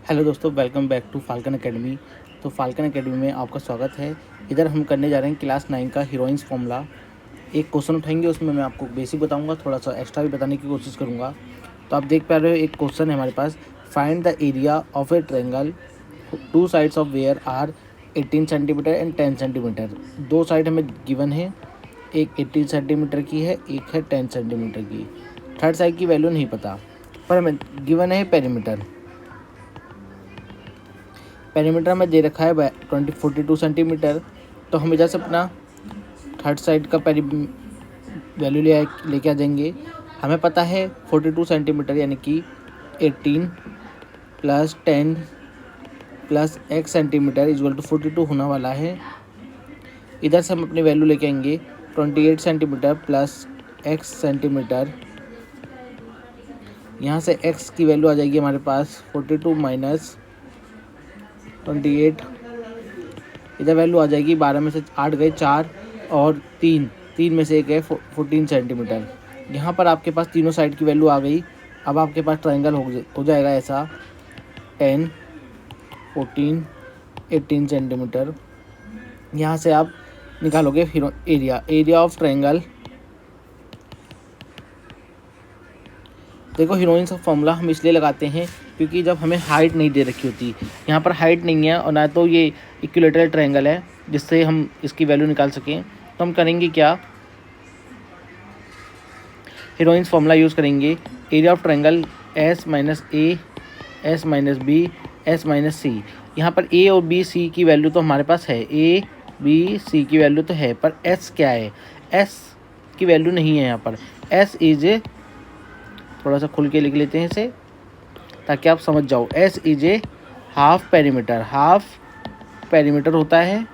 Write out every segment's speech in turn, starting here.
Hello दोस्तों, welcome back to Falcon academy. तो Falcon academy में आपका स्वागत है। इधर हम करने जा रहे हैं क्लास 9 का हीरोइंस फॉर्मूला। एक क्वेश्चन उठाएंगे, उसमें मैं आपको बेसिक बताऊंगा, थोड़ा सा एक्स्ट्रा भी बताने की कोशिश करूंगा। तो आप देख पा रहे हो, एक क्वेश्चन है हमारे पास। Find the area of a triangle, two sides of where are 18 centimetre and 10 centimetre. दो साइड हमें गिवन है, एक 18 सेंटीमीटर की है, एक है 10 सेंटीमीटर की। थर्ड साइड की वैल्यू नहीं पता, पर हमें गिवन है पेरीमीटर। पेरीमीटर में दे रखा है 42 सेंटीमीटर। तो हम इधर से अपना थर्ड साइड का वैल्यू लेके आ जाएंगे। हमें पता है 42 सेंटीमीटर यानी कि 18 plus 10 plus x centimetre equal to 42 होने वाला है। इधर से हम अपनी वैल्यू लेके आएंगे 28 सेंटीमीटर प्लस x सेंटीमीटर। यहाँ से x की वैल्यू आ जाएगी हमारे पास 42 माइनस 28। इधर वैल्यू आ जाएगी 12 में से 8 गए 4 और 3 में से एक है 14 सेंटीमीटर। यहाँ पर आपके पास तीनों साइड की वैल्यू आ गई। अब आपके पास ट्रायंगल हो जाएगा ऐसा 10, 14, 18 सेंटीमीटर। यहाँ से आप निकालोगे एरिया ऑफ ट्रायंगल। देखो, हीरोइंस ऑफ फॉर्मूला हम इसलिए लगाते हैं क्योंकि जब हमें हाइट नहीं दे रखी होती, यहाँ पर हाइट नहीं है और ना तो ये इक्विलेटरल ट्रायंगल है जिससे हम इसकी वैल्यू निकाल सकें, तो हम करेंगे क्या, हीरोइंस फॉर्मूला यूज़ करेंगे। Area of triangle S minus A, S minus B, S minus C. यहाँ पर ए और बी सी की वैल्यू तो हमारे पास है, ए बी सी की वैल्यू तो है, पर एस क्या है, एस की वैल्यू नहीं है यहाँ पर। एस इज ए, थोड़ा सा खुल के लिख लेते हैं इसे ताकि आप समझ जाओ। S is a half perimeter, half perimeter होता है।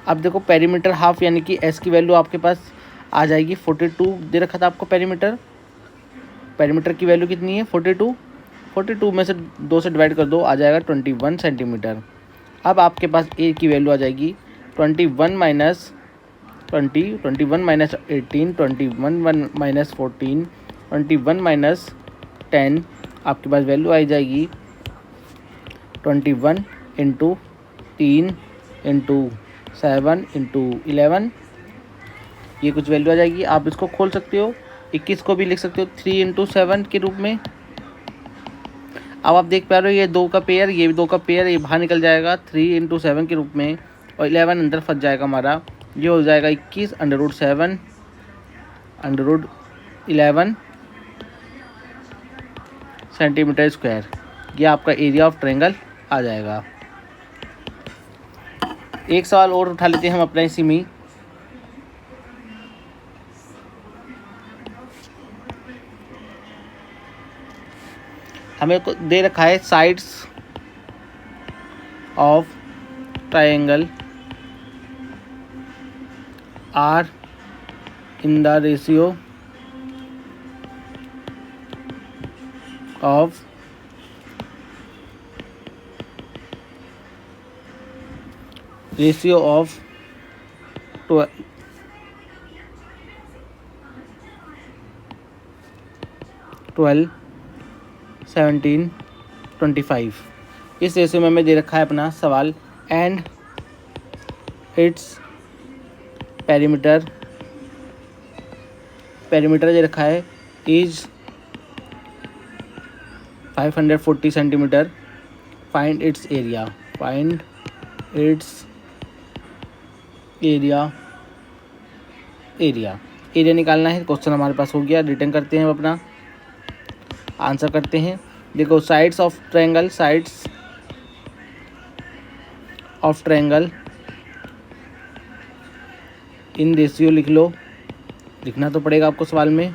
अब देखो, पेरीमीटर हाफ यानी कि एस की वैल्यू आपके पास आ जाएगी 42 दे रखा था आपको पेरीमीटर। पेरीमीटर की वैल्यू कितनी है 42 में से 2 से डिवाइड कर दो, आ जाएगा 21 सेंटीमीटर। अब आपके पास ए की वैल्यू आ जाएगी 21 माइनस 20, 21 माइनस 18, 21 माइनस 14, 21 माइनस 10। आपके पास वैल्यू आ जाएगी 21 इंटू 3 इंटू 7 इंटू 11। ये कुछ वैल्यू आ जाएगी। आप इसको खोल सकते हो, 21 को भी लिख सकते हो 3 इंटू 7 के रूप में। अब आप देख पा रहे हो, ये 2 का पेयर, ये 2 का पेयर, ये बाहर निकल जाएगा 3 इंटू 7 के रूप में, और 11 अंदर फंस जाएगा हमारा। ये हो जाएगा 21 under root 7 under root 11 centimetre square. ये आपका एरिया ऑफ ट्रायंगल आ जाएगा। एक सवाल और उठा लेते हैं हम अपना इसी में। हमें दे रखा है sides of triangle are in the ratio of ratio of 12, 17, 25। इस रेशियो में हमें दे रखा है अपना सवाल, एंड इट्स पेरीमीटर दे रखा है is 540 centimetre. Find its area, find its area निकालना है। क्वेश्चन हमारे पास हो गया। रिटर्न करते हैं, अपना आंसर करते हैं। देखो, sides of triangle in ratio लिख लो, लिखना तो पड़ेगा आपको सवाल में।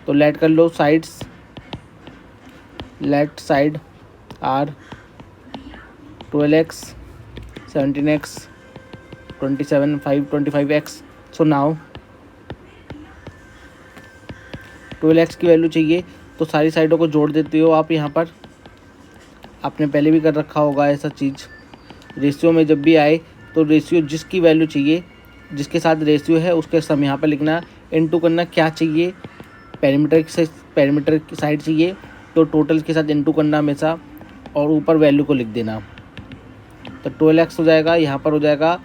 तो लेट कर लो, sides, left side are 12x, 17x, 27, 5, 25x। So now 12x की वैल्यू चाहिए, तो सारी साइडों को जोड़ देते हो आप। यहाँ पर आपने पहले भी कर रखा होगा ऐसा चीज़। रेशियो में जब भी आए तो रेशियो जिसकी वैल्यू चाहिए, जिसके साथ रेशियो है उसके सम यहाँ पर लिखना, इनटू करना क्या चाहिए, पेरीमीटर से पेरीमीटर की साइड चाहिए तो टोटल के साथ इनटू करना हमेशा और ऊपर वैल्यू को लिख देना। तो 12x हो जाएगा, यहाँ पर हो जाएगा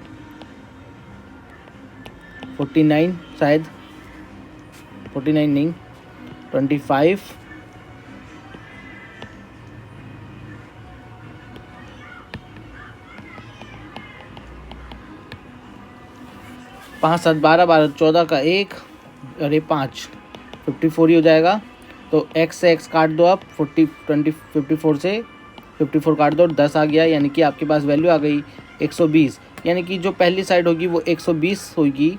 49, शायद 49 नहीं 25, 5 7 12 12 14 का 1 अरे 5 54 ही हो जाएगा। तो x से x काट दो आप 54 से 54 काट दो, 10 आ गया, यानी कि आपके पास वैल्यू आ गई 120। यानी कि जो पहली साइड होगी वो 120 होगी,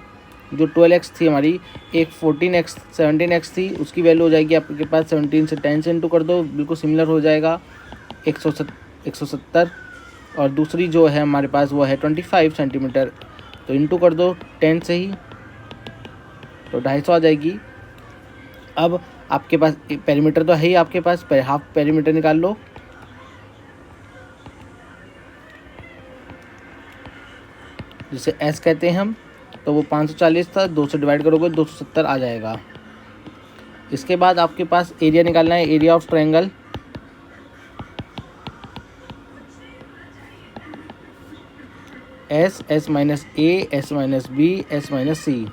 जो 12x थी हमारी, एक 14x 17x थी, उसकी वैल्यू हो जाएगी आपके पास 17 से 10 से इंटू कर दो, बिल्कुल सिमिलर हो जाएगा 170। और दूसरी जो है हमारे पास वो है 25 सेंटीमीटर, तो इंटू कर दो 10 से ही, तो 250 आ जाएगी। अब आपके पास पेरीमीटर तो है ही आपके पास, हाफ पेरीमीटर निकाल लो। जिसे एस कहते हैं हम, तो वो 540 था, 2 से डिवाइड करोगे 270 आ जाएगा। इसके बाद आपके पास एरिया निकालना है, area of triangle. S, S minus A, S minus B, S minus C.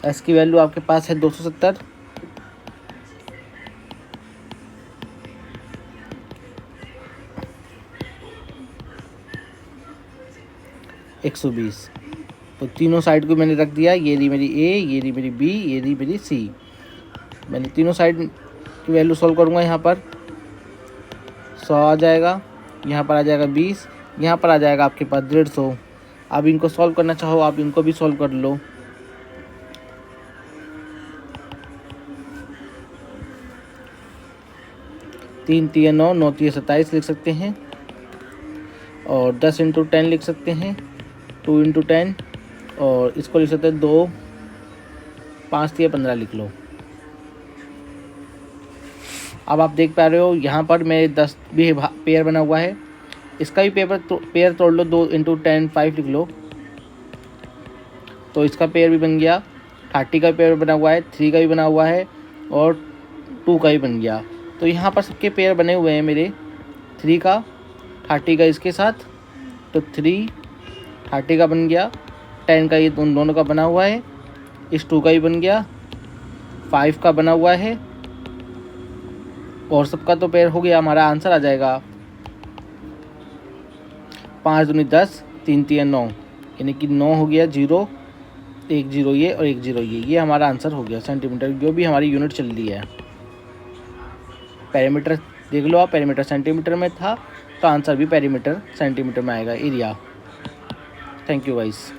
S की वैल्यू आपके पास है 270, $120। तो तीनों साइड को मैंने रख दिया, ये रही मेरी ए, ये रही मेरी बी, ये रही मेरी सी। मैंने तीनों साइड की वैल्यू सॉल्व करूँगा। यहाँ पर 100 आ जाएगा, यहाँ पर आ जाएगा 20, यहाँ पर आ जाएगा आपके पास 150। आप इनको सॉल्व करना चाहो आप इनको भी सॉल्व कर लो। तीन 3 9, 9 3 27 लिख सकते हैं, और 10 × 10 लिख सकते हैं, 2 × 10, और इसको लिख सकते हैं 2 5 3 15 लिख लो। अब आप देख पा रहे हो यहाँ पर मेरे 10 भी पेयर बना हुआ है, इसका भी पेयर तोड़ लो, 2 × 10 5 लिख लो, तो इसका पेयर भी बन गया। 30 का पेयर बना हुआ है, 3 का भी बना हुआ है, और 2 का भी बन गया। तो यहाँ पर सबके पेयर बने हुए हैं मेरे, 3 का 30 का इसके साथ, तो 3 30 का बन गया, 10 का ये दोनों का बना हुआ है, इस 2 का भी बन गया, 5 का बना हुआ है, और सबका तो पेयर हो गया। हमारा आंसर आ जाएगा 5 दूनी 10, 3 3 9, यानी कि 9 हो गया, 0 1 0 ये और 1 0 ये हमारा आंसर हो गया सेंटीमीटर, जो भी हमारी यूनिट चल रही है। पेरीमीटर देख लो आप, पेरीमीटर सेंटीमीटर में था, तो आंसर भी पेरीमीटर सेंटीमीटर में आएगा, एरिया। Thank you guys.